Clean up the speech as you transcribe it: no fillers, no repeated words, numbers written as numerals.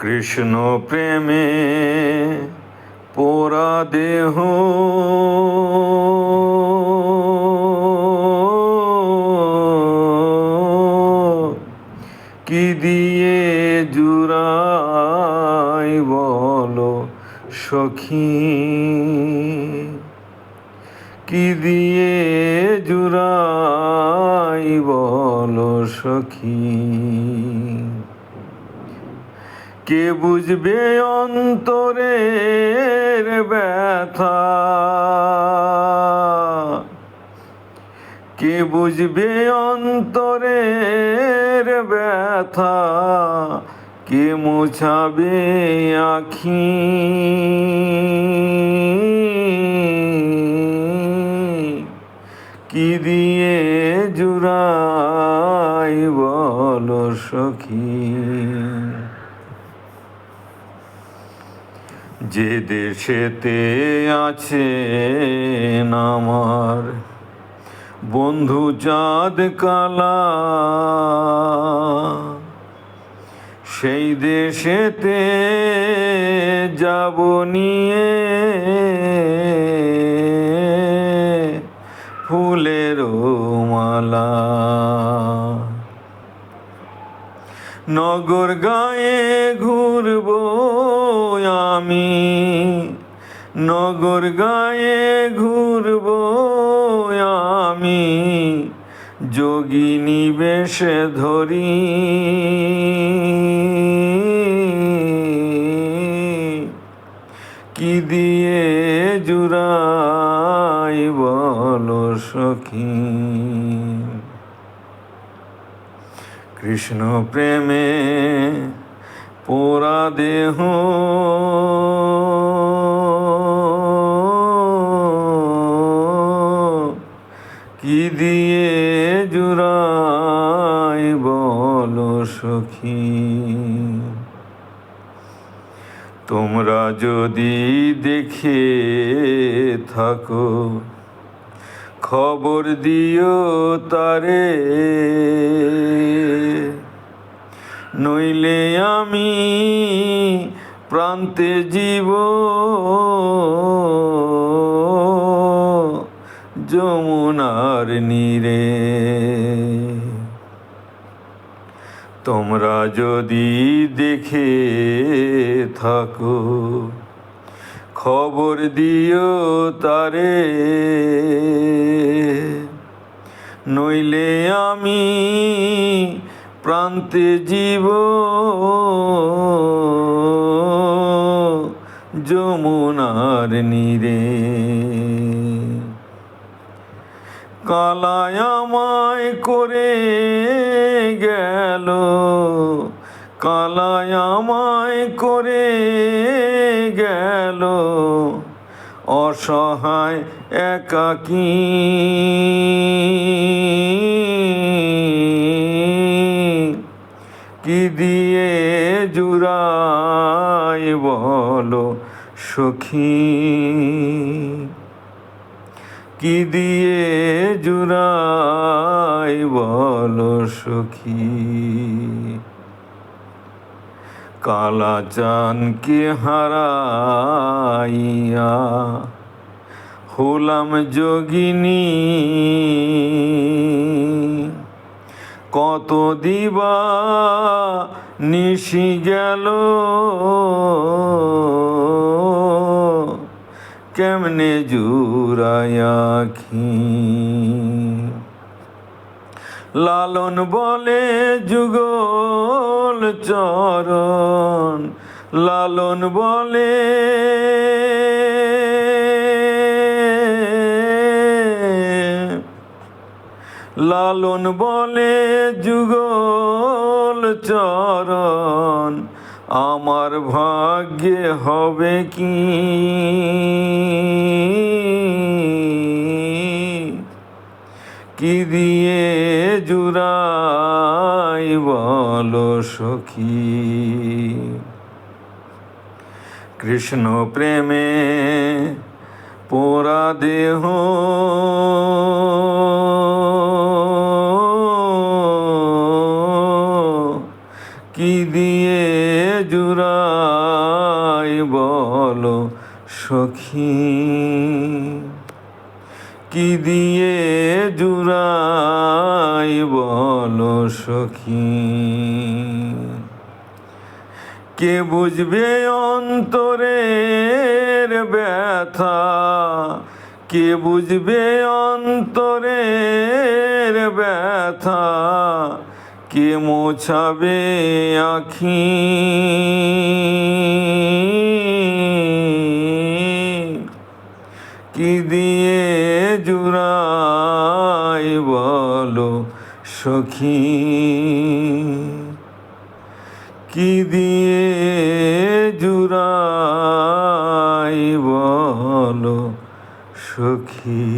কৃষ্ণ প্রেমে পোড়া দেহ কি দিয়ে জুড়াই বলো সখী, কি দিয়ে জুড়াই বলো সখী। কে বুঝবে অন্তরের ব্যথা, কে বুঝবে অন্তরের ব্যথা, কে মোছাবে আখি, কি দিয়ে জুড়াই বলো সখী। যে দেশেতে আছেন আমার বন্ধু চাঁদ কালা, সেই দেশেতে যাব নিয়ে ফুলের মালা। নগর গায়ে ঘুরবো আমি, নগর গায়ে ঘুরবো আমি, যোগিনী বেশে ধরি, কি দিয়ে জুড়াই বলো সখী। কৃষ্ণ প্রেমে পোড়া দেহ কি দিয়ে জুড়াই বলো সখী। তোমরা যদি দেখে থাকো খবর দিও তারে, নইলে আমি প্রান্তে জীব যমুনার নীরে। তোমরা যদি দেখে থাকো খবর দিও তারে, নইলে আমি প্রান্তে জীব যমুনার নীরে। কালায় আমায় করে গেল, কালায় আমায় করে গেল অসহায় একাকী, কি দিয়ে জুড়াই বলো সখী, কি দিয়ে জুড়াই বলো সখী। কালা চাঁদকে হারাইয়া হলাম যোগিনী, কত দিবা নিশি গেল কেমনে জুড়াই আখি। লালন বলে যুগল চরণ, লালন বলে লালন বলে যুগল চরণ, আমার ভাগ্যে হবে কি, কি দিয়ে জুড়াই বলো সখী। কৃষ্ণ প্রেমে পোড়া দেহ কি দিয়ে জুড়াই বলো সখী, কি দিয়ে জুড়াই বলো সখী। কে বুঝবে অন্তরের ব্যথা, কে বুঝবে অন্তরের ব্যথা, কে মোছাবে আখি, কি দিয়ে জুড়াই বলো সখী, কি দিয়ে জুড়াই বলো সখী।